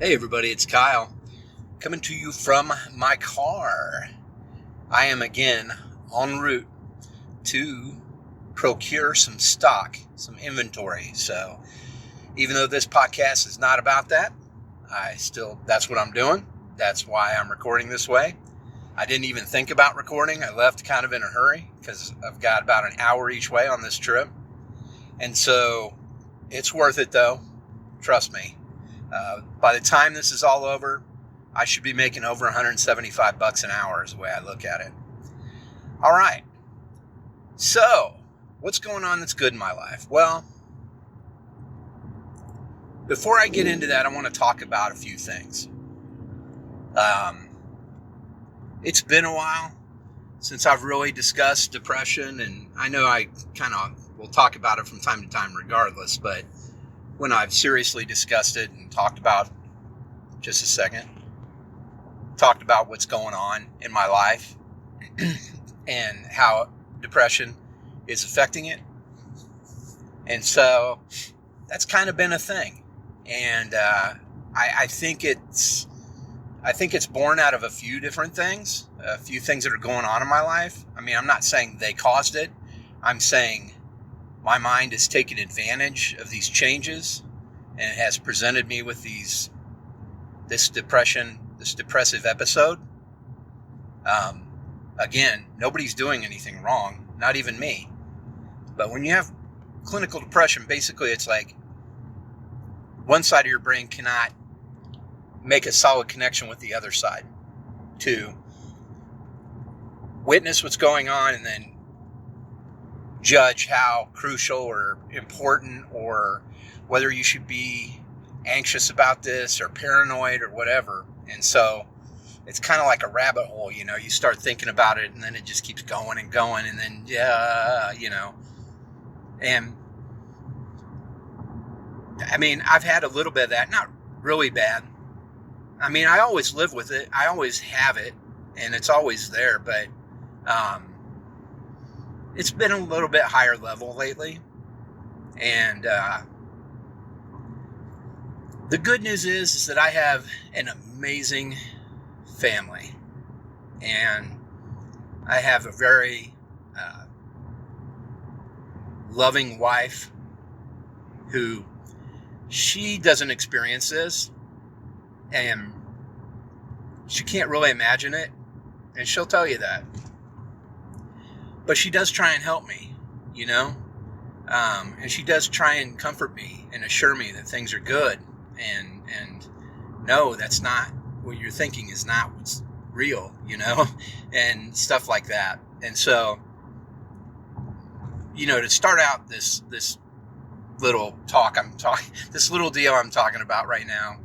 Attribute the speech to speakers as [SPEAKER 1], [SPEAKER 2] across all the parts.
[SPEAKER 1] Hey everybody, it's Kyle coming to you from my car. I am again en route to procure some stock, some inventory. So even though this podcast is not about that, that's what I'm doing. That's why I'm recording this way. I didn't even think about recording. I left kind of in a hurry because I've got about an hour each way on this trip. And so it's worth it though. Trust me. By the time this is all over, I should be making over $175 an hour is the way I look at it. All right. So, what's going on that's good in my life? Well, before I get into that, I want to talk about a few things. It's been a while since I've really discussed depression, and I know I kind of will talk about it from time to time regardless, but when I've seriously discussed it and talked about what's going on in my life and how depression is affecting it. And so that's kind of been a thing. And I think it's born out of a few different things, a few things that are going on in my life. I mean, I'm not saying they caused it. I'm saying my mind has taken advantage of these changes and has presented me with this depressive episode. Again, nobody's doing anything wrong, not even me. But when you have clinical depression, basically it's like one side of your brain cannot make a solid connection with the other side to witness what's going on and then judge how crucial or important or whether you should be anxious about this or paranoid or whatever. And so it's kind of like a rabbit hole, you start thinking about it and then it just keeps going and going and then, and I mean, I've had a little bit of that, not really bad. I mean, I always live with it. I always have it and it's always there, but, it's been a little bit higher level lately. And, the good news is that I have an amazing family, and I have a very loving wife who she doesn't experience this, and she can't really imagine it, and she'll tell you that. But she does try and help me, and she does try and comfort me and assure me that things are good. And no, that's not what you're thinking is not what's real, and stuff like that. And so, to start out this little this little deal I'm talking about right now,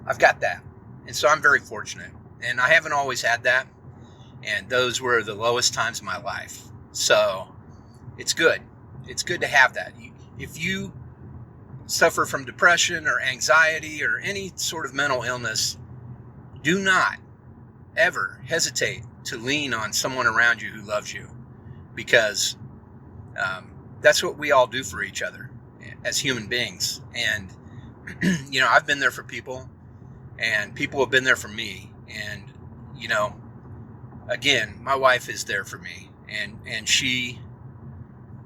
[SPEAKER 1] I've got that. And so I'm very fortunate, and I haven't always had that. And those were the lowest times of my life. So it's good. It's good to have that. If you suffer from depression or anxiety or any sort of mental illness, do not ever hesitate to lean on someone around you who loves you, because that's what we all do for each other as human beings. And, I've been there for people, and people have been there for me. And, again, my wife is there for me, and she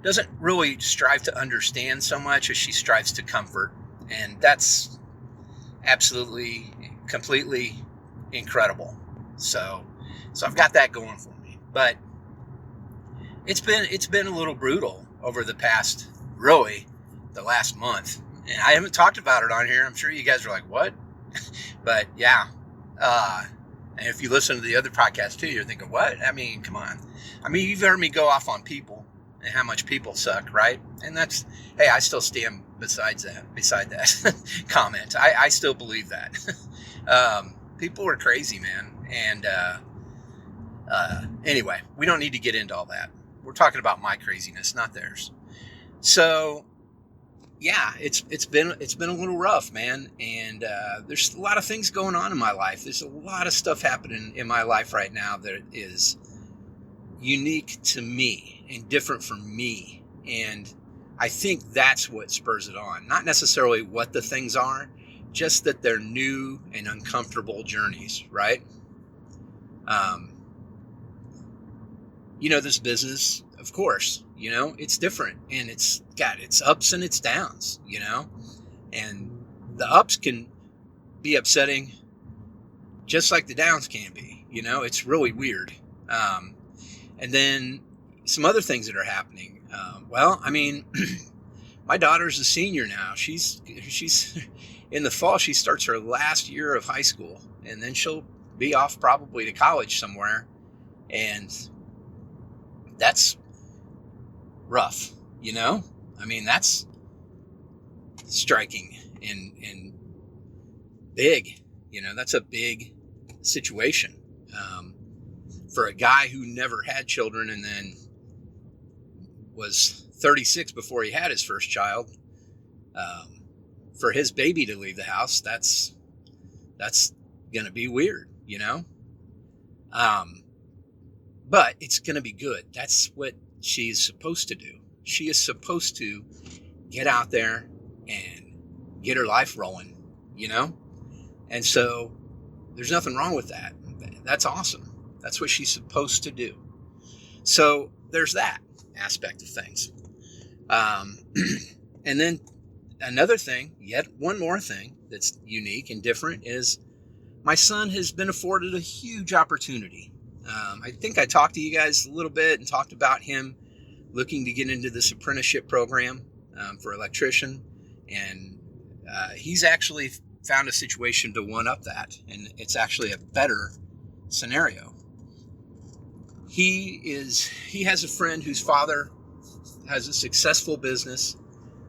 [SPEAKER 1] doesn't really strive to understand so much as she strives to comfort. And that's absolutely, completely incredible. So I've got that going for me. But it's been a little brutal over the last month. And I haven't talked about it on here. I'm sure you guys are like, what? But yeah. And if you listen to the other podcast too, you're thinking, what? I mean, come on. I mean, you've heard me go off on people and how much people suck, right? And hey, I still stand beside that comment. I still believe that. People are crazy, man. And anyway, we don't need to get into all that. We're talking about my craziness, not theirs. So yeah, it's been a little rough, man. And there's a lot of things going on in my life. There's a lot of stuff happening in my life right now that is unique to me and different from me. And I think that's what spurs it on. Not necessarily what the things are, just that they're new and uncomfortable journeys, right? This business, of course, it's different, and it's got its ups and its downs, and the ups can be upsetting just like the downs can be, it's really weird. And then some other things that are happening. My daughter's a senior now. She's in the fall, she starts her last year of high school, and then she'll be off probably to college somewhere. And that's rough, that's striking and big, that's a big situation. For a guy who never had children and then was 36 before he had his first child, for his baby to leave the house, that's going to be weird, but it's going to be good. That's what she's supposed to do. She is supposed to get out there and get her life rolling, and so there's nothing wrong with that. That's awesome. That's what she's supposed to do. So there's that aspect of things. And then another thing, yet one more thing that's unique and different, is my son has been afforded a huge opportunity. I think I talked to you guys a little bit and talked about him looking to get into this apprenticeship program for electrician. And he's actually found a situation to one up that. And it's actually a better scenario. He has a friend whose father has a successful business,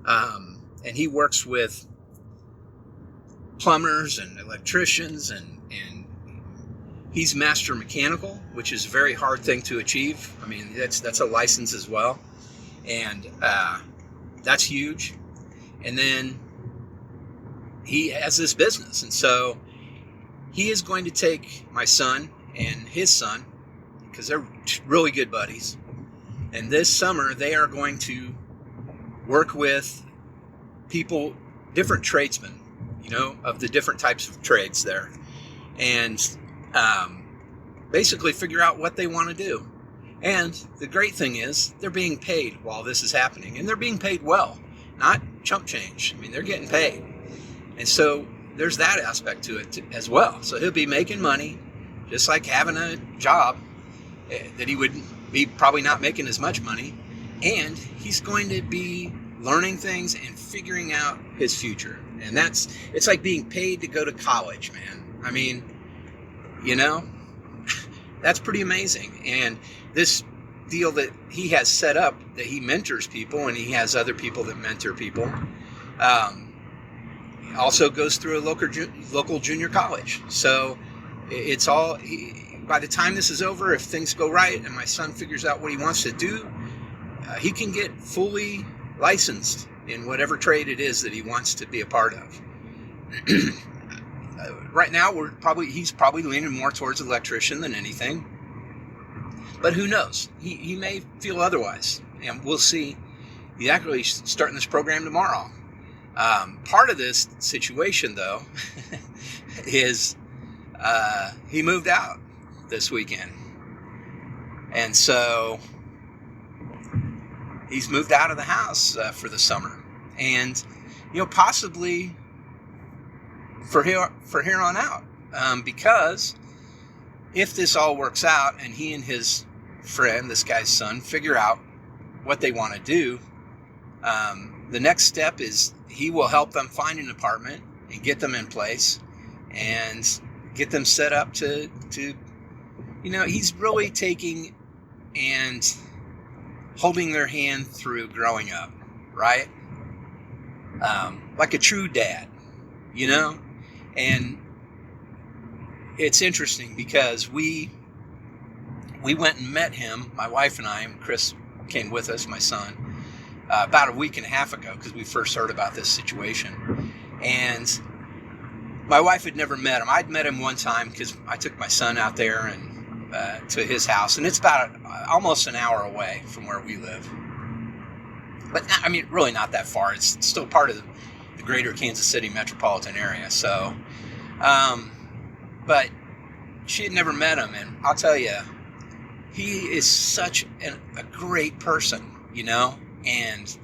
[SPEAKER 1] and he works with plumbers and electricians, and he's master mechanical, which is a very hard thing to achieve. I mean, that's a license as well, and that's huge. And then he has this business, and so he is going to take my son and his son, because they're really good buddies, and this summer they are going to work with people, different tradesmen, of the different types of trades there, and basically figure out what they want to do. And the great thing is they're being paid while this is happening, and they're being paid well, not chump change. I mean, they're getting paid. And so there's that aspect to it as well. So he'll be making money, just like having a job that he would be probably not making as much money. And he's going to be learning things and figuring out his future. And it's like being paid to go to college, man. I mean, that's pretty amazing. And this deal that he has set up, that he mentors people, and he has other people that mentor people, also goes through a local junior college. So it's all, by the time this is over, if things go right and my son figures out what he wants to do, he can get fully licensed in whatever trade it is that he wants to be a part of. Right now, he's probably leaning more towards electrician than anything. But who knows? He may feel otherwise, and we'll see. He's actually starting this program tomorrow. Part of this situation, though, is he moved out this weekend. And so he's moved out of the house for the summer. And, possibly for here on out. Because if this all works out and he and his friend, this guy's son, figure out what they want to do, the next step is he will help them find an apartment and get them in place and get them set up to he's really taking and holding their hand through growing up, right? Like a true dad, and it's interesting because we went and met him, my wife and I, and Chris came with us, my son, about a week and a half ago, because we first heard about this situation. And my wife had never met him. I'd met him one time because I took my son out there and to his house, and it's about almost an hour away from where we live. But I mean, really not that far. It's still part of the greater Kansas City metropolitan area. So, but she had never met him, and I'll tell you, he is such a great person, you know, and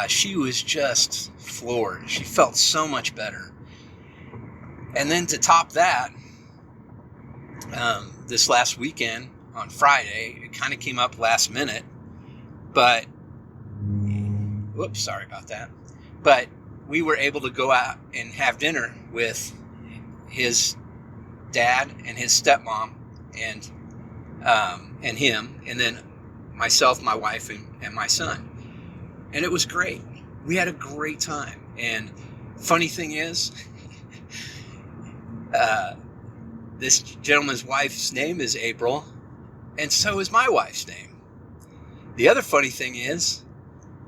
[SPEAKER 1] she was just floored. She felt so much better. And then to top that, this last weekend on Friday, it kind of came up last minute, but whoops, sorry about that. But we were able to go out and have dinner with his dad and his stepmom and him, and then myself, my wife, and my son. And it was great. We had a great time. And funny thing is, this gentleman's wife's name is April, and so is my wife's name. The other funny thing is,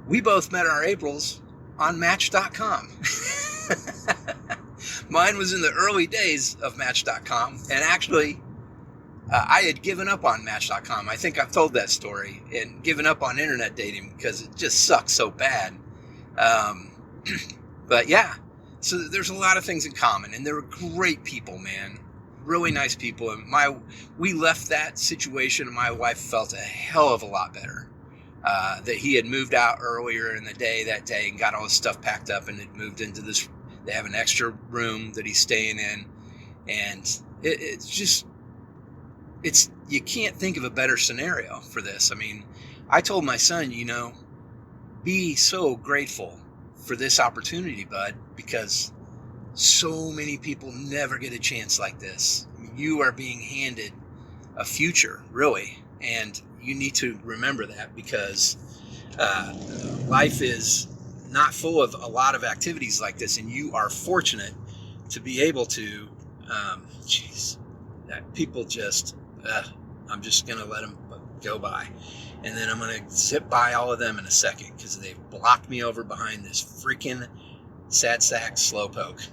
[SPEAKER 1] we both met our Aprils on Match.com. Mine was in the early days of Match.com, and actually, I had given up on Match.com. I think I've told that story, and given up on internet dating because it just sucks so bad. But yeah, so there's a lot of things in common, and they were great people, man. Really nice people. And we left that situation, and my wife felt a hell of a lot better. That he had moved out earlier in the day that day and got all his stuff packed up and had moved into this. They have an extra room that he's staying in, and it's you can't think of a better scenario for this. I mean, I told my son, you know, be so grateful for this opportunity, bud, because so many people never get a chance like this. I mean, you are being handed a future, really, and you need to remember that, because life is not full of a lot of activities like this, and you are fortunate to be able to, people just, I'm just going to let them go by. And then I'm going to zip by all of them in a second, because they've blocked me over behind this freaking sad sack slowpoke.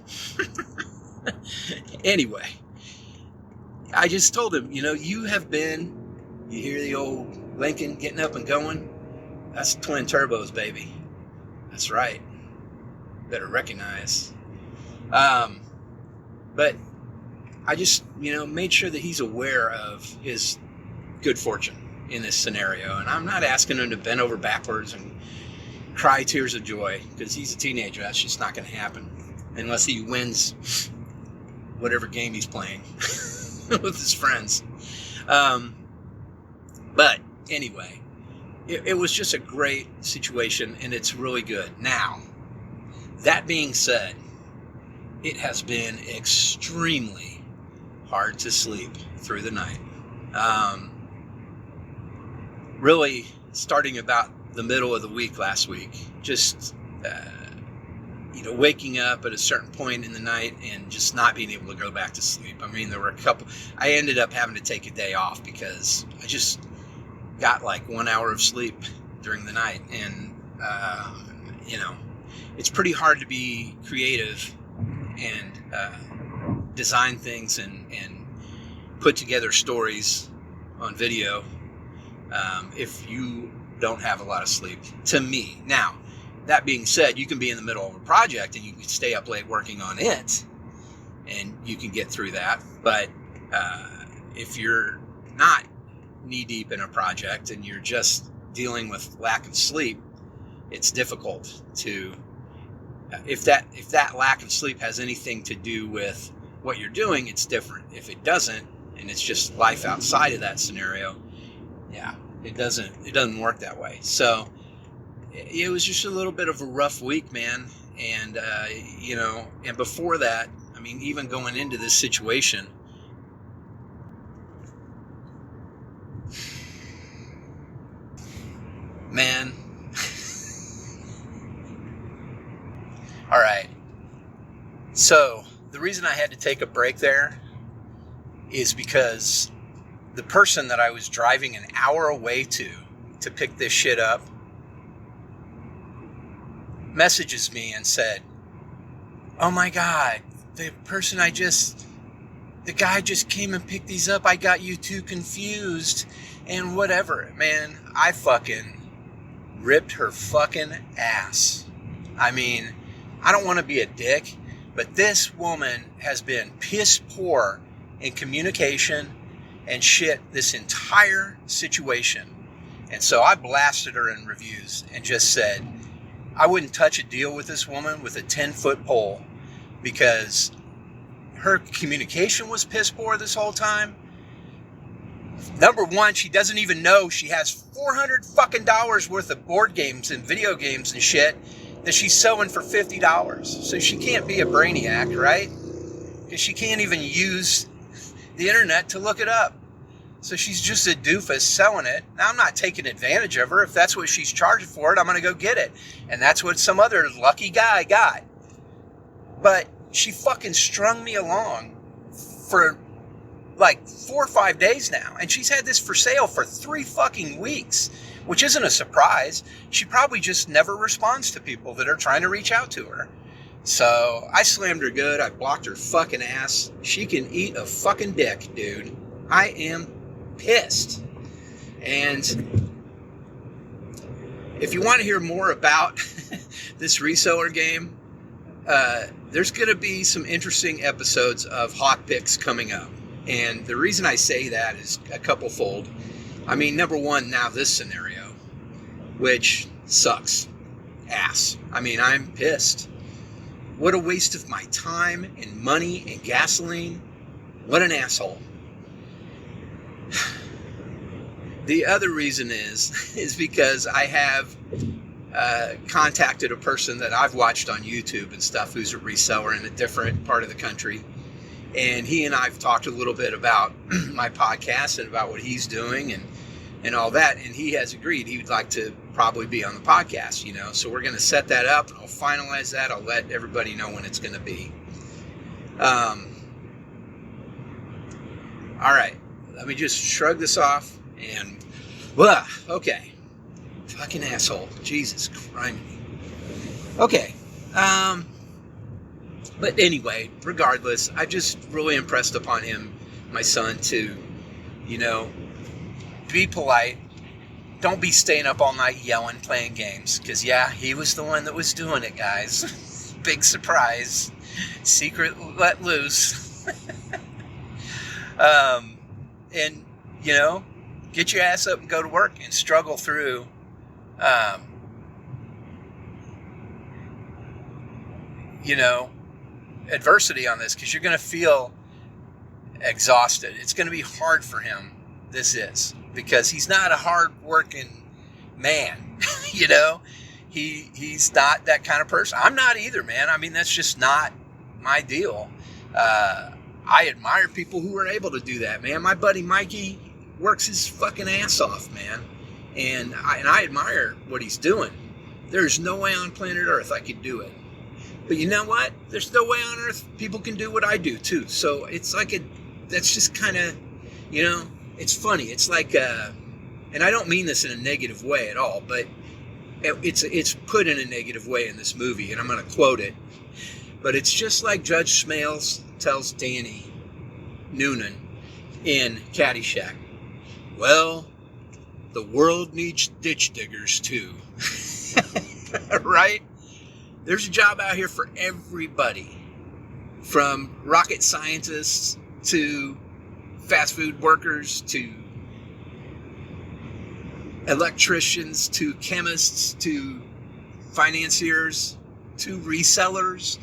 [SPEAKER 1] Anyway, I just told him, you know, you hear the old Lincoln getting up and going? That's twin turbos, baby. That's right. Better recognize. But I just, you know, made sure that he's aware of his good fortune in this scenario. And I'm not asking him to bend over backwards and cry tears of joy, because he's a teenager. That's just not going to happen unless he wins whatever game he's playing with his friends. But anyway, it was just a great situation, and it's really good. Now, that being said, it has been extremely hard to sleep through the night. Really, starting about the middle of the week last week, just, waking up at a certain point in the night and just not being able to go back to sleep. I mean, there were I ended up having to take a day off because I just got like 1 hour of sleep during the night. And, it's pretty hard to be creative and design things and put together stories on video if you don't have a lot of sleep, to me. Now, that being said, you can be in the middle of a project and you can stay up late working on it and you can get through that. But if you're not knee deep in a project and you're just dealing with lack of sleep, it's difficult to, if that lack of sleep has anything to do with what you're doing, it's different. If it doesn't, and it's just life outside of that scenario, yeah, it doesn't work that way. So it was just a little bit of a rough week, man. And, and before that, I mean, even going into this situation, man. All right. So the reason I had to take a break there is because the person that I was driving an hour away to pick this shit up messages me and said, "Oh my God, the guy just came and picked these up. I got you too confused and whatever." Man, I fucking ripped her fucking ass. I mean, I don't want to be a dick, but this woman has been piss poor in communication and shit this entire situation. And so I blasted her in reviews and just said, I wouldn't touch a deal with this woman with a 10-foot pole because her communication was piss poor this whole time. Number one, she doesn't even know she has $400 fucking worth of board games and video games and shit that she's selling for $50. So she can't be a brainiac, right? Because she can't even use the internet to look it up. So she's just a doofus selling it. Now, I'm not taking advantage of her. If that's what she's charging for it, I'm going to go get it. And that's what some other lucky guy got. But she fucking strung me along for like 4 or 5 days now. And she's had this for sale for 3 fucking weeks, which isn't a surprise. She probably just never responds to people that are trying to reach out to her. So I slammed her good. I blocked her fucking ass. She can eat a fucking dick, dude. I am pissed. And if you want to hear more about this reseller game, there's going to be some interesting episodes of Hawk Picks coming up. And the reason I say that is a couple-fold. I mean, number one, now this scenario, which sucks ass. I mean, I'm pissed. What a waste of my time and money and gasoline. What an asshole. The other reason is because I have contacted a person that I've watched on YouTube and stuff who's a reseller in a different part of the country. And he and I have talked a little bit about my podcast and about what he's doing and all that. And he has agreed he would like to probably be on the podcast, you know. So we're going to set that up. I'll finalize that. I'll let everybody know when it's going to be. All right. Let me just shrug this off and... okay. Fucking asshole. Jesus Christ. Okay. But anyway, regardless, I just really impressed upon him, my son, to, you know, be polite. Don't be staying up all night yelling, playing games. Because, yeah, he was the one that was doing it, guys. Big surprise. Secret let loose. And, you know, get your ass up and go to work and struggle through you know, adversity on this, because you're going to feel exhausted. It's going to be hard for him. This is because he's not a hard-working man. You know, he's not that kind of person. I'm not either, man. I mean, that's just not my deal. I admire people who are able to do that, man. My buddy Mikey works his fucking ass off, man, and I admire what he's doing. There's no way on planet Earth I could do it. But you know what? There's no way on earth people can do what I do, too. So it's like that's just kind of, you know, it's funny. It's like, and I don't mean this in a negative way at all, but it's put in a negative way in this movie, and I'm going to quote it. But it's just like Judge Smales tells Danny Noonan in Caddyshack, well, the world needs ditch diggers, too. Right? There's a job out here for everybody, from rocket scientists to fast food workers to electricians to chemists to financiers to resellers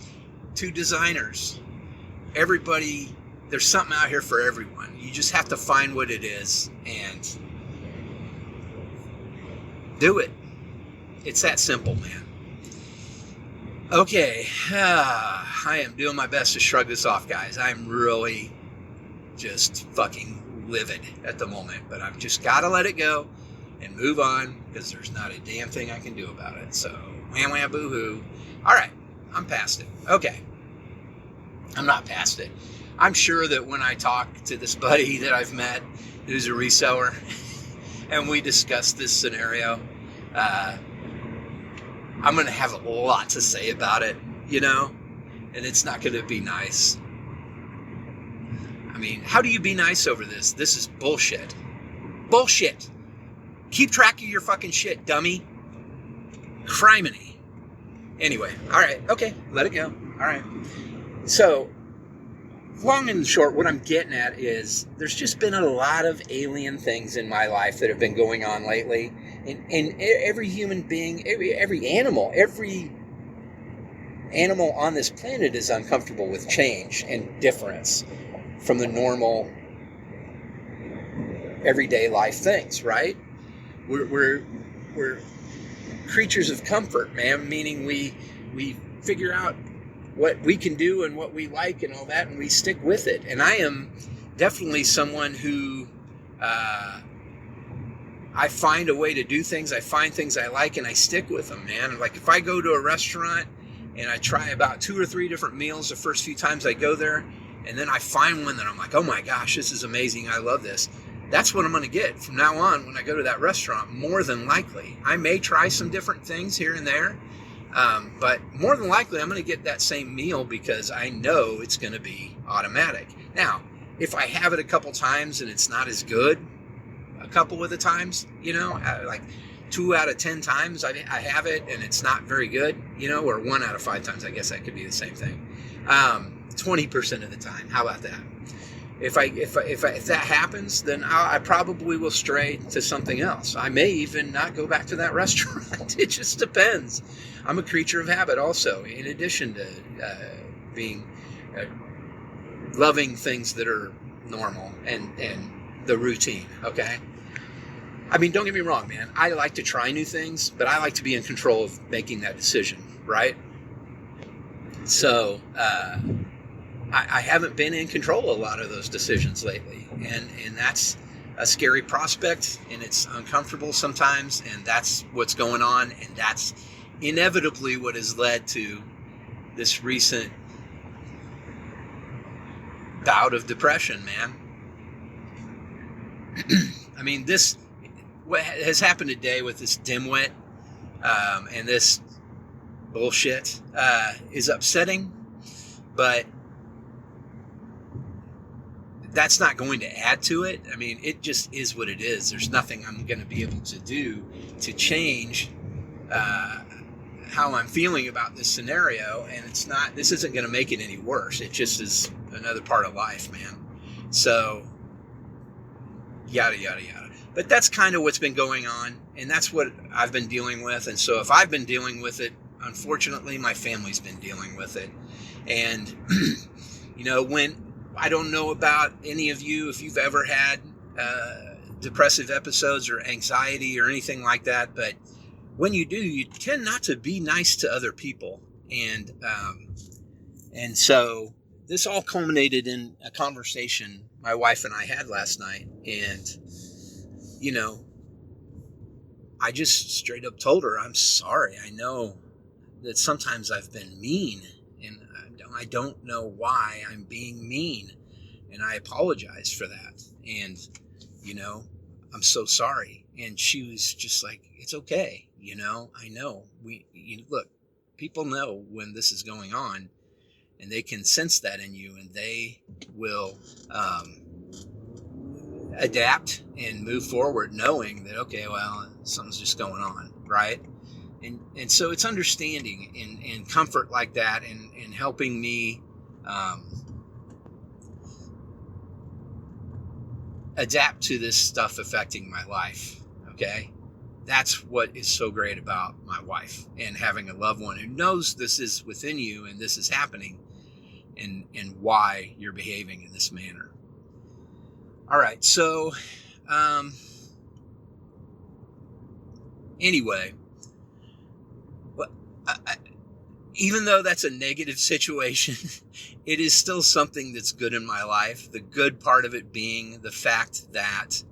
[SPEAKER 1] to designers. Everybody, there's something out here for everyone. You just have to find what it is and do it. It's that simple, man. Okay, I am doing my best to shrug this off, guys. I'm really just fucking livid at the moment, but I've just got to let it go and move on because there's not a damn thing I can do about it. So, wham wham boo hoo. All right, I'm past it. Okay, I'm not past it. I'm sure that when I talk to this buddy that I've met who's a reseller and we discuss this scenario, I'm going to have a lot to say about it, you know, and it's not going to be nice. I mean, how do you be nice over this? This is bullshit. Bullshit. Keep track of your fucking shit, dummy. Criminy. Anyway, all right, okay, let it go. All right. So, long and short, what I'm getting at is there's just been a lot of alien things in my life that have been going on lately. And every human being, every animal on this planet is uncomfortable with change and difference from the normal everyday life things, right? We're creatures of comfort, man, meaning we figure out what we can do and what we like and all that, and we stick with it. And I am definitely someone who I find a way to do things. I find things I like and I stick with them, man. Like if I go to a restaurant and I try about 2 or 3 different meals the first few times I go there, and then I find one that I'm like, oh my gosh, this is amazing, I love this. That's what I'm going to get from now on when I go to that restaurant, more than likely. I may try some different things here and there, but more than likely I'm going to get that same meal because I know it's going to be automatic. Now, if I have it a couple times and it's not as good a couple of the times, like 2 out of 10 times I have it and it's not very good, or 1 out of 5 times, I guess that could be the same thing. 20% of the time, how about that? If that happens, then I probably will stray to something else. I may even not go back to that restaurant. It just depends. I'm a creature of habit also, in addition to being loving things that are normal and the routine, okay? I mean, don't get me wrong, man. I like to try new things, but I like to be in control of making that decision, right? So, I haven't been in control of a lot of those decisions lately, and that's a scary prospect, and it's uncomfortable sometimes, and that's what's going on, and that's inevitably what has led to this recent bout of depression, man. I mean, what has happened today with this dimwit and this bullshit is upsetting, but that's not going to add to it. I mean, it just is what it is. There's nothing I'm going to be able to do to change how I'm feeling about this scenario, and this isn't going to make it any worse. It just is another part of life, man. So, yada, yada, yada. But that's kind of what's been going on, and that's what I've been dealing with. And so if I've been dealing with it, unfortunately, my family's been dealing with it. And, when I don't know about any of you, if you've ever had depressive episodes or anxiety or anything like that, but when you do, you tend not to be nice to other people. And so this all culminated in a conversation my wife and I had last night. And, I just straight up told her, I'm sorry. I know that sometimes I've been mean, and I don't know why I'm being mean, and I apologize for that. And, I'm so sorry. And she was just like, it's okay. I know look, people know when this is going on, and they can sense that in you, and they will, adapt and move forward knowing that, okay, well, something's just going on. Right. And so it's understanding and comfort like that, and helping me adapt to this stuff affecting my life. Okay, that's what is so great about my wife, and having a loved one who knows this is within you and this is happening, and why you're behaving in this manner. All right, so anyway. Even though that's a negative situation, it is still something that's good in my life. The good part of it being the fact that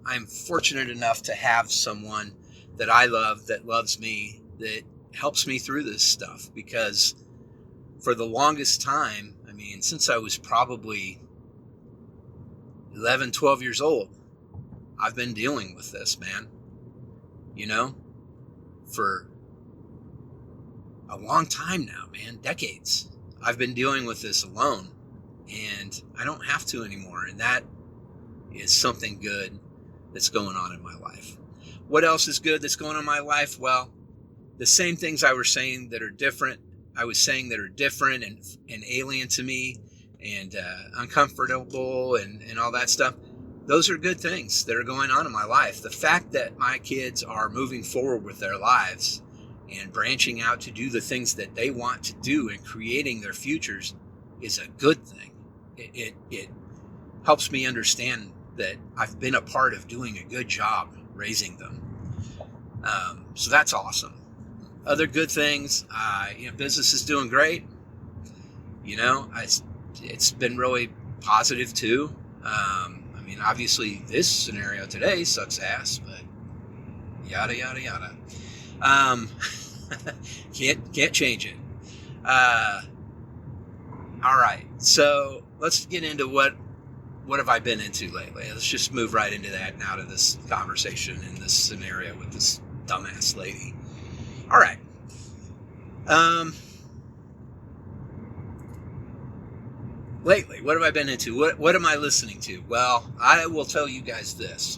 [SPEAKER 1] I'm fortunate enough to have someone that I love, that loves me, that helps me through this stuff. Because for the longest time, I mean, since I was probably 11, 12 years old, I've been dealing with this, man. For a long time now, man, decades. I've been dealing with this alone, and I don't have to anymore. And that is something good that's going on in my life. What else is good that's going on in my life? Well, the same things I was saying that are different and alien to me and uncomfortable and all that stuff. Those are good things that are going on in my life. The fact that my kids are moving forward with their lives and branching out to do the things that they want to do and creating their futures is a good thing. It helps me understand that I've been a part of doing a good job raising them. So that's awesome. Other good things, business is doing great. It's been really positive too. Obviously this scenario today sucks ass, but yada, yada, yada. Can't change it. All right. So let's get into what have I been into lately? Let's just move right into that and out of this conversation in this scenario with this dumbass lady. All right. Lately, what have I been into? What am I listening to? Well, I will tell you guys this.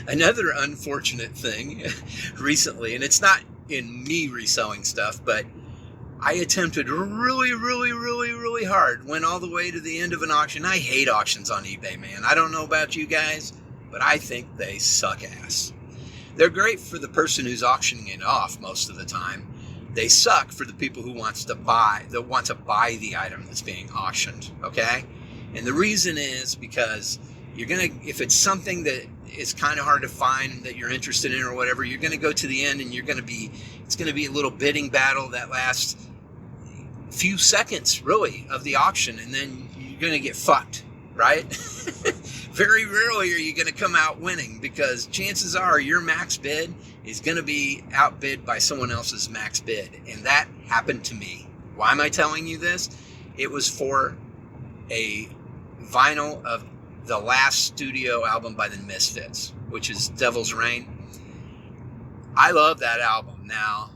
[SPEAKER 1] Another unfortunate thing recently, and it's not in me reselling stuff, but I attempted really, really, really, really hard. Went all the way to the end of an auction. I hate auctions on eBay, man. I don't know about you guys, but I think they suck ass. They're great for the person who's auctioning it off most of the time. They suck for the people who want to buy the item that's being auctioned, okay? And the reason is because if it's something that is kind of hard to find that you're interested in or whatever, you're going to go to the end and it's going to be a little bidding battle that lasts few seconds, really, of the auction, and then you're going to get fucked, right? Very rarely are you going to come out winning, because chances are your max bid is going to be outbid by someone else's max bid. And that happened to me. Why am I telling you this? It was for a vinyl of the last studio album by the Misfits, which is Devil's Reign. I love that album now.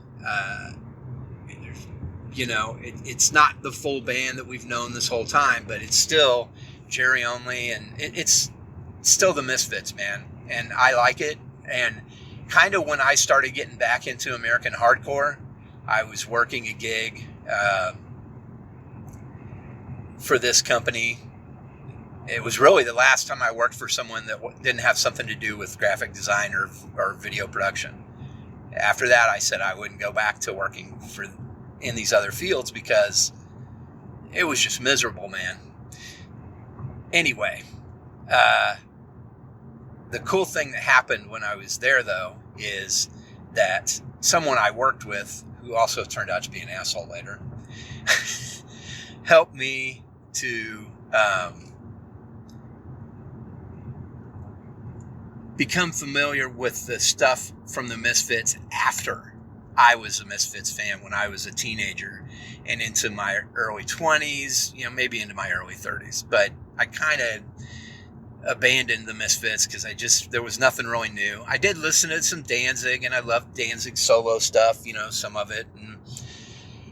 [SPEAKER 1] It's not the full band that we've known this whole time, but it's still Jerry only, and it's still the Misfits, man. And I like it. And kind of when I started getting back into American hardcore, I was working a gig for this company. It was really the last time I worked for someone that didn't have something to do with graphic design or video production. After that, I said I wouldn't go back to working in these other fields because it was just miserable, man. Anyway, the cool thing that happened when I was there, though, is that someone I worked with, who also turned out to be an asshole later, helped me to become familiar with the stuff from the Misfits after I was a Misfits fan, when I was a teenager and into my early 20s, maybe into my early 30s. But I kind of abandoned the Misfits because there was nothing really new. I did listen to some Danzig, and I loved Danzig's solo stuff, some of it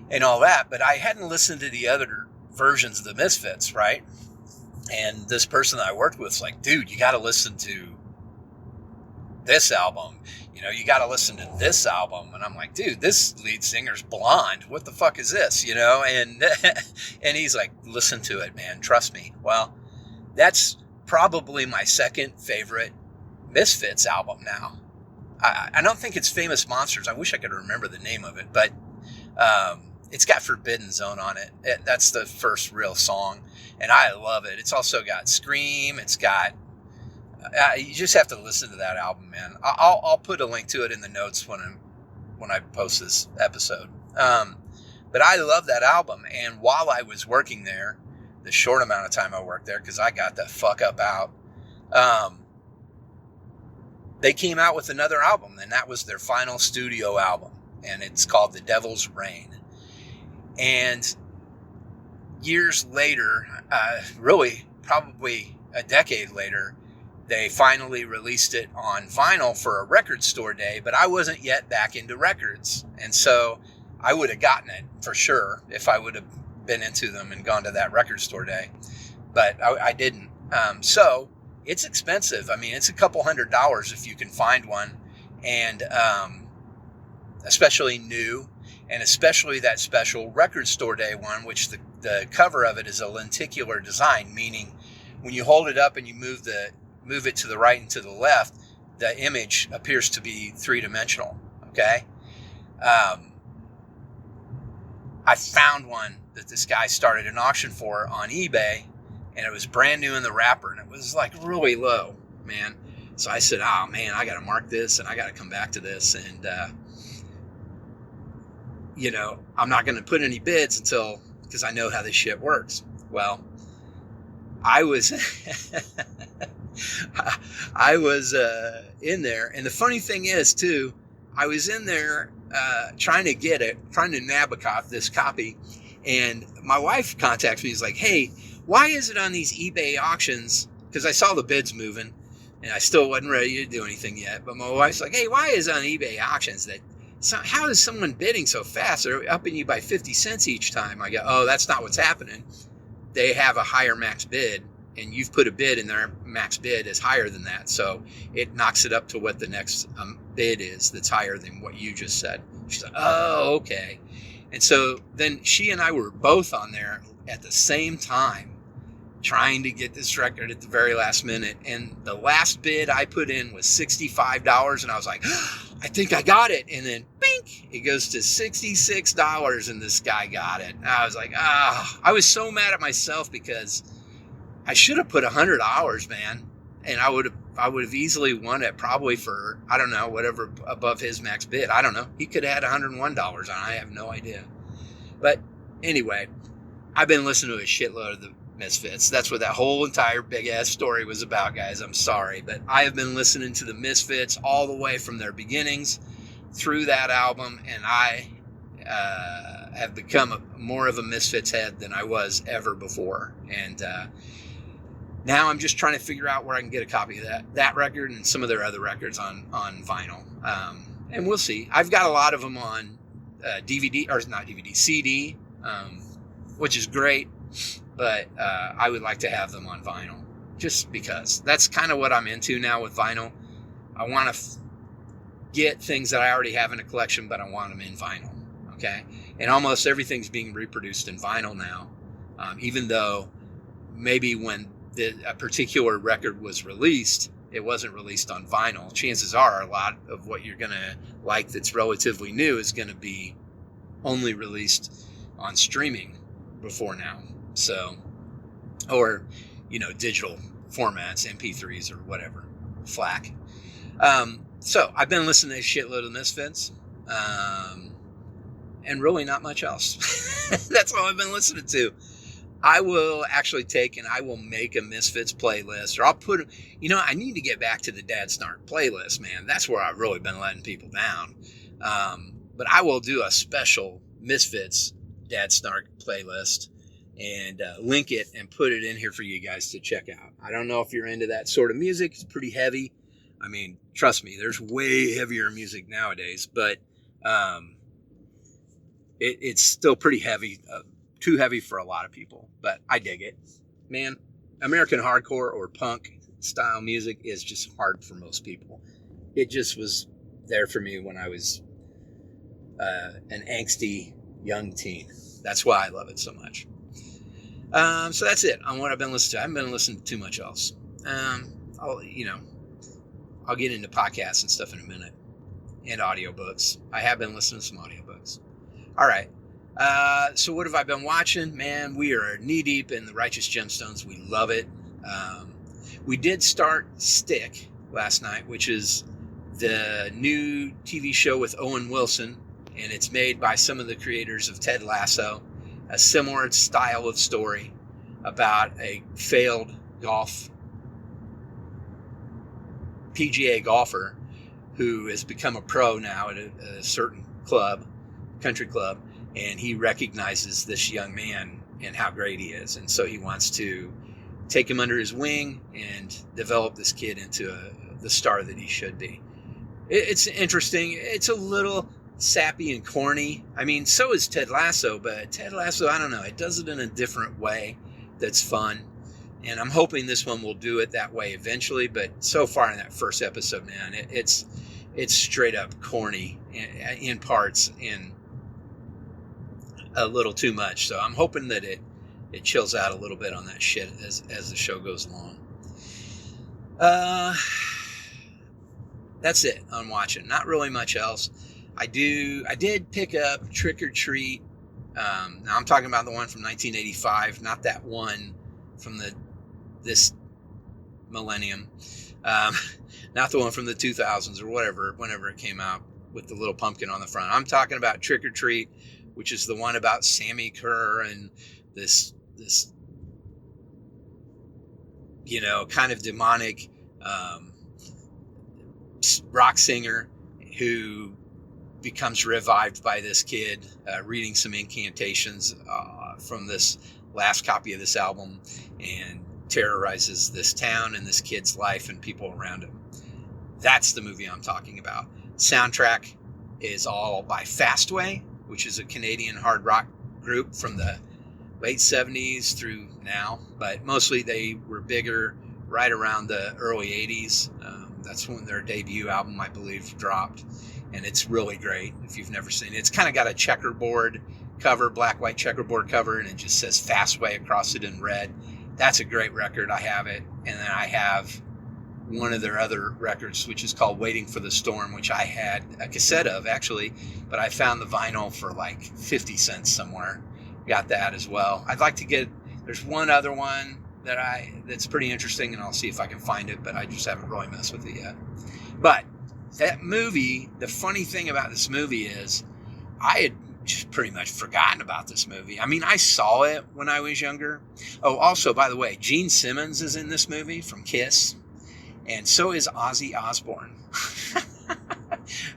[SPEAKER 1] and all that. But I hadn't listened to the other versions of the Misfits, right? And this person that I worked with was like, dude, you got to listen to this album. You got to listen to this album. And I'm like, dude, this lead singer's blonde. What the fuck is this? And he's like, listen to it, man. Trust me. Well, that's probably my second favorite Misfits album now. I don't think it's Famous Monsters. I wish I could remember the name of it, but it's got Forbidden Zone on it. That's the first real song, and I love it. It's also got Scream. It's got you just have to listen to that album, man. I'll put a link to it in the notes when I post this episode. But I love that album, and while I was working there, the short amount of time I worked there, because I got the fuck up out, they came out with another album, and that was their final studio album, and it's called The Devil's Reign. And years later, really probably a decade later, they finally released it on vinyl for a record store day, but I wasn't yet back into records. And so I would have gotten it for sure if I would have been into them and gone to that record store day, but I didn't. So it's expensive. I mean, it's a couple $100 if you can find one. And especially new, and especially that special record store day one, which the cover of it is a lenticular design, meaning when you hold it up and you move it to the right and to the left, the image appears to be three-dimensional. Okay. I found one that this guy started an auction for on eBay, and it was brand new in the wrapper, and it was like really low, man. So I said, oh man, I got to mark this and I got to come back to this. And, I'm not going to put any bids because I know how this shit works. Well, I was, in there. And the funny thing is too, I was in there, trying to nab this copy. And my wife contacts me. He's like, hey, why is it on these eBay auctions? Because I saw the bids moving and I still wasn't ready to do anything yet. But my wife's like, hey, why is it on eBay auctions how is someone bidding so fast? They're upping you by 50 cents each time. I go, oh, that's not what's happening. They have a higher max bid, and you've put a bid in their max bid is higher than that. So it knocks it up to what the next bid is that's higher than what you just said. She's like, oh, okay. And so then she and I were both on there at the same time trying to get this record at the very last minute. And the last bid I put in was $65. And I was like, I think I got it. And then bink, it goes to $66 and this guy got it. And I was like, I was so mad at myself because I should have put $100, man. And I would have easily won it probably for, I don't know, whatever above his max bid. I don't know. He could have had $101 on. I have no idea. But anyway, I've been listening to a shitload of the Misfits. That's what that whole entire big ass story was about, guys. I'm sorry, but I have been listening to the Misfits all the way from their beginnings through that album, and I have become more of a Misfits head than I was ever before. And now I'm just trying to figure out where I can get a copy of that record and some of their other records on vinyl. And we'll see. I've got a lot of them on DVD, or not DVD, CD, which is great. But I would like to have them on vinyl, just because that's kind of what I'm into now with vinyl. I want to get things that I already have in a collection, but I want them in vinyl, okay? And almost everything's being reproduced in vinyl now, even though maybe when a particular record was released, it wasn't released on vinyl. Chances are a lot of what you're going to like that's relatively new is going to be only released on streaming before now. So, or, digital formats, MP3s or whatever, FLAC. So I've been listening to a shitload of Misfits, and really not much else. That's all I've been listening to. I will actually I will make a Misfits playlist, or I'll put, I need to get back to the Dad Snark playlist, man. That's where I've really been letting people down. But I will do a special Misfits Dad Snark playlist and link it and put it in here for you guys to check out. I don't know if you're into that sort of music. It's pretty heavy. I mean, trust me, there's way heavier music nowadays, but it's still pretty heavy, too heavy for a lot of people, but I dig it. Man, American hardcore or punk style music is just hard for most people. It just was there for me when I was an angsty young teen. That's why I love it so much. So that's it on what I've been listening to. I haven't been listening to too much else. I'll get into podcasts and stuff in a minute, and audiobooks. I have been listening to some audiobooks. All right. So what have I been watching? Man, we are knee deep in the Righteous Gemstones. We love it. We did start Stick last night, which is the new TV show with Owen Wilson, and it's made by some of the creators of Ted Lasso. A similar style of story about a failed PGA golfer who has become a pro now at a certain country club, and he recognizes this young man and how great he is, and so he wants to take him under his wing and develop this kid into the star that he should be. It's interesting. It's a little sappy and corny. I mean, so is Ted Lasso, but Ted Lasso, I don't know, it does it in a different way that's fun, and I'm hoping this one will do it that way eventually. But so far in that first episode, man, it's it's straight up corny in parts and a little too much. So I'm hoping that it chills out a little bit on that shit as the show goes along. That's it on watching. Not really much else. I did pick up Trick or Treat. Now I'm talking about the one from 1985, not that one from this millennium. Not the one from the 2000s or whatever, whenever it came out with the little pumpkin on the front. I'm talking about Trick or Treat, which is the one about Sammy Kerr and this kind of demonic rock singer who becomes revived by this kid reading some incantations from this last copy of this album and terrorizes this town and this kid's life and people around him. That's the movie I'm talking about. Soundtrack is all by Fastway, which is a Canadian hard rock group from the late 70s through now, but mostly they were bigger right around the early 80s. That's when their debut album, I believe, dropped, and it's really great if you've never seen it. It's kind of got a checkerboard cover, black-white checkerboard cover, and it just says Fastway across it in red. That's a great record. I have it. And then I have one of their other records, which is called Waiting for the Storm, which I had a cassette of, actually, but I found the vinyl for like 50 cents somewhere. Got that as well. I'd like to get, there's one other one that's pretty interesting, and I'll see if I can find it, but I just haven't really messed with it yet. But that movie, the funny thing about this movie is I had just pretty much forgotten about this movie. I mean, I saw it when I was younger. Oh, also, by the way, Gene Simmons is in this movie from Kiss, and so is Ozzy Osbourne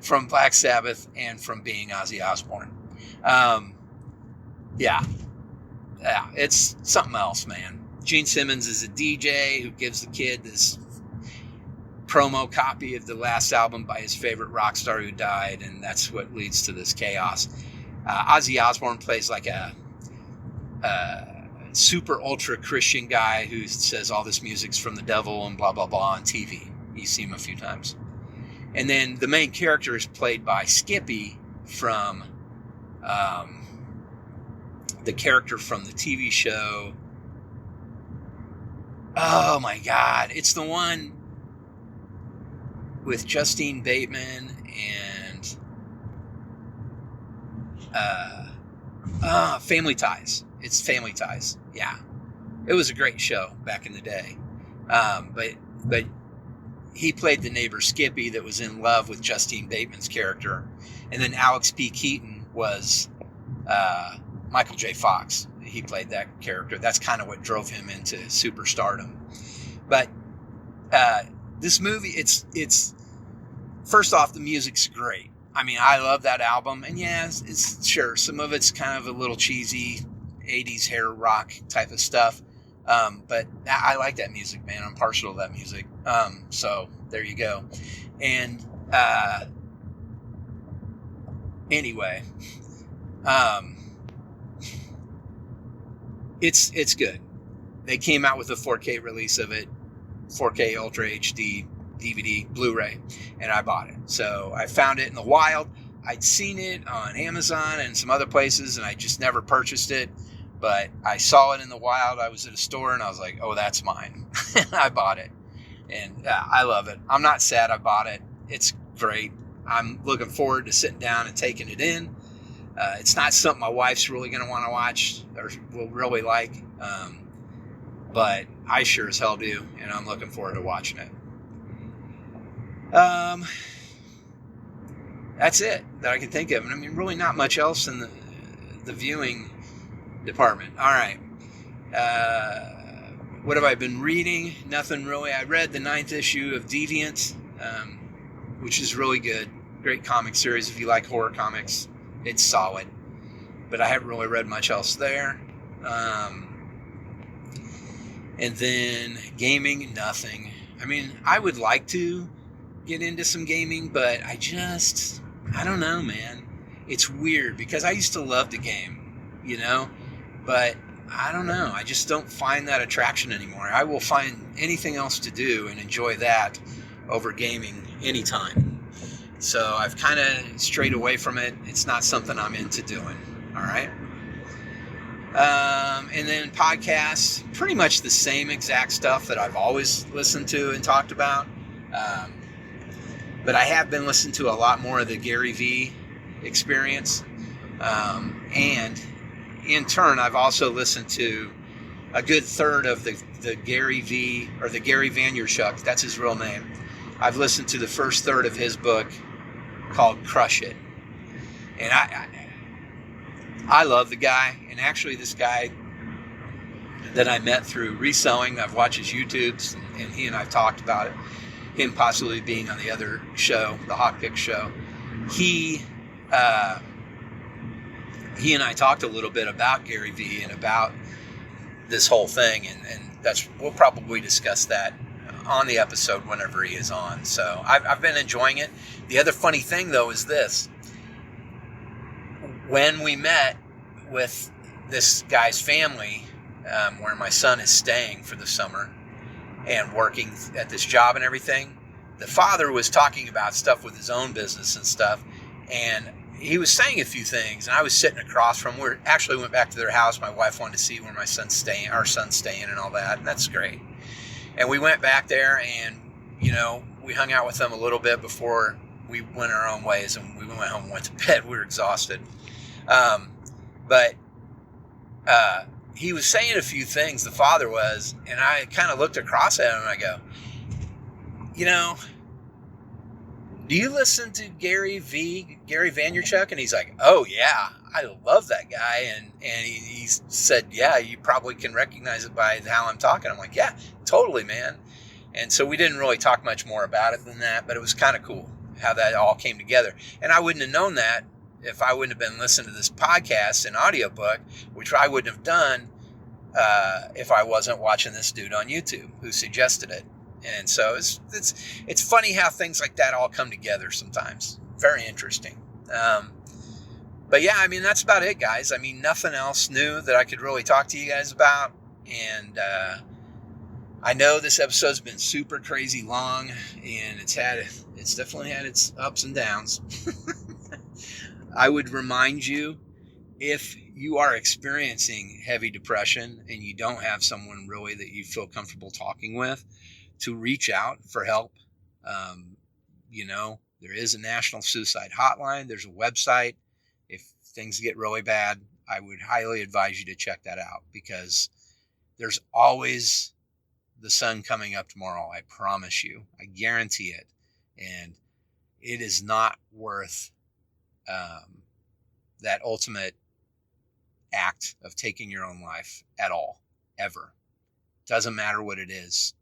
[SPEAKER 1] from Black Sabbath and from being Ozzy Osbourne. Yeah, it's something else, man. Gene Simmons is a DJ who gives the kid this promo copy of the last album by his favorite rock star who died, and that's what leads to this chaos. Ozzy Osbourne plays like a super ultra Christian guy who says all this music's from the devil and blah blah blah on TV. You see him a few times. And then the main character is played by Skippy from the character from the TV show. Oh my God. It's the one with Justine Bateman and Family Ties. It's Family Ties. Yeah. It was a great show back in the day. But he played the neighbor Skippy that was in love with Justine Bateman's character. And then Alex P. Keaton was Michael J. Fox. He played that character. That's kind of what drove him into superstardom. But this movie, it's first off, the music's great. I mean, I love that album. And yeah, it's sure, some of it's kind of a little cheesy 80s hair rock type of stuff. But I like that music, man. I'm partial to that music. So there you go. And anyway, it's good. They came out with a 4K release of it, 4K Ultra HD DVD Blu-ray, and I bought it. So I found it in the wild. I'd seen it on Amazon and some other places, and I just never purchased it. But I saw it in the wild. I was at a store, and I was like, oh, that's mine. I bought it. And I love it. I'm not sad I bought it. It's great. I'm looking forward to sitting down and taking it in. It's not something my wife's really going to want to watch or will really like. But I sure as hell do, and I'm looking forward to watching it. That's it that I can think of. And I mean, really not much else in the viewing department. All right. What have I been reading? Nothing really. I read the 9th issue of Deviant, which is really good. Great comic series. If you like horror comics, it's solid. But I haven't really read much else there. And then gaming, nothing. I mean, I would like to get into some gaming, but I don't know, man. It's weird because I used to love the game, but I don't know. I just don't find that attraction anymore. I will find anything else to do and enjoy that over gaming anytime. So I've kind of strayed away from it. It's not something I'm into doing. All right. And then podcasts, pretty much the same exact stuff that I've always listened to and talked about. But I have been listening to a lot more of the Gary V experience. And in turn, I've also listened to a good third of the Gary V, or the Gary Vaynerchuk, that's his real name. I've listened to the first third of his book called Crush It. And I love the guy. And actually this guy that I met through reselling, I've watched his YouTubes, and he and I've talked about it, him possibly being on the other show, the Hawk Pick show. He and I talked a little bit about Gary V and about this whole thing, and we'll probably discuss that on the episode whenever he is on. So I've been enjoying it. The other funny thing though is this: when we met with this guy's family, where my son is staying for the summer and working at this job and everything, the father was talking about stuff with his own business and stuff, and he was saying a few things, and I was sitting across from him. We actually went back to their house. My wife wanted to see where our son's staying and all that, and that's great. And we went back there, and we hung out with them a little bit before we went our own ways, and we went home and went to bed. We were exhausted. But he was saying a few things, the father was, and I kind of looked across at him and I go, do you listen to Gary Vaynerchuk? And he's like, oh yeah, I love that guy. And he said, yeah, you probably can recognize it by how I'm talking. I'm like, yeah, totally, man. And so we didn't really talk much more about it than that, but it was kind of cool how that all came together. And I wouldn't have known that if I wouldn't have been listening to this podcast and audiobook, which I wouldn't have done if I wasn't watching this dude on YouTube who suggested it. And so it's funny how things like that all come together sometimes. Very interesting. But yeah, I mean, that's about it, guys. I mean, nothing else new that I could really talk to you guys about. And I know this episode's been super crazy long, and it's definitely had its ups and downs. I would remind you, if you are experiencing heavy depression and you don't have someone really that you feel comfortable talking with, to reach out for help. There is a national suicide hotline. There's a website. If things get really bad, I would highly advise you to check that out, because there's always the sun coming up tomorrow. I promise you. I guarantee it. And it is not worth that ultimate act of taking your own life at all, ever. Doesn't matter what it is.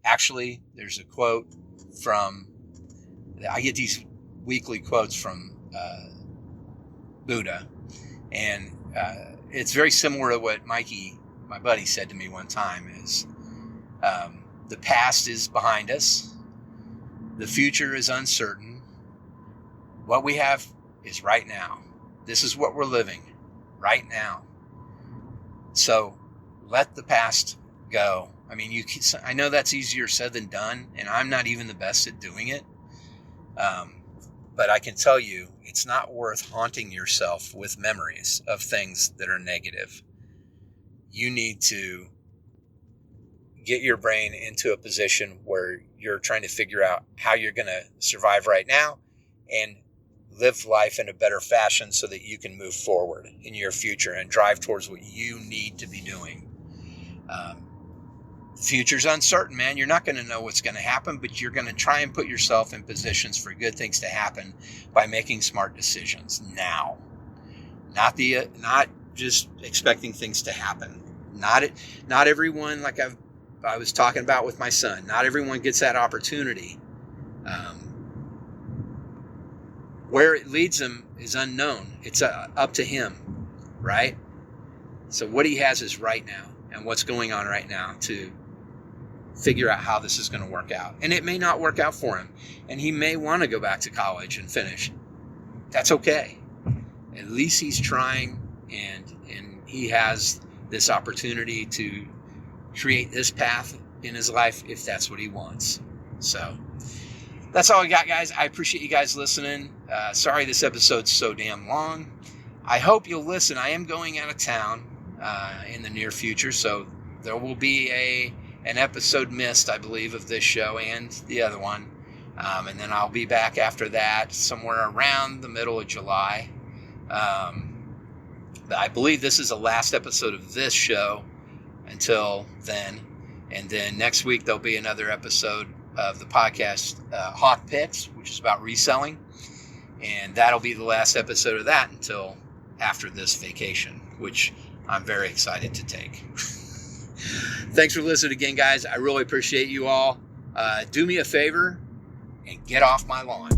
[SPEAKER 1] Actually, there's a quote I get these weekly quotes from Buddha, and it's very similar to what Mikey, my buddy, said to me one time, is the past is behind us. The future is uncertain. What we have is right now. This is what we're living right now. So let the past go. I mean, I know that's easier said than done, and I'm not even the best at doing it. But I can tell you, it's not worth haunting yourself with memories of things that are negative. You need to get your brain into a position where you're trying to figure out how you're going to survive right now and live life in a better fashion so that you can move forward in your future and drive towards what you need to be doing. Future's uncertain, man. You're not going to know what's going to happen, but you're going to try and put yourself in positions for good things to happen by making smart decisions now. Not just expecting things to happen. Not everyone, like I was talking about with my son, not everyone gets that opportunity. Where it leads him is unknown. It's up to him, right? So what he has is right now, and what's going on right now to figure out how this is going to work out. And it may not work out for him, and he may want to go back to college and finish. That's okay. At least he's trying, and he has this opportunity to create this path in his life if that's what he wants. So That's all I got, guys. I appreciate you guys listening. Sorry this episode's so damn long. I hope you'll listen. I am going out of town in the near future, so there will be an episode missed, I believe, of this show and the other one. And then I'll be back after that somewhere around the middle of July. I believe this is the last episode of this show until then. And then next week there'll be another episode of the podcast, Hawk Picks, which is about reselling. And that'll be the last episode of that until after this vacation, which I'm very excited to take. Thanks for listening again, guys. I really appreciate you all. Do me a favor and get off my lawn.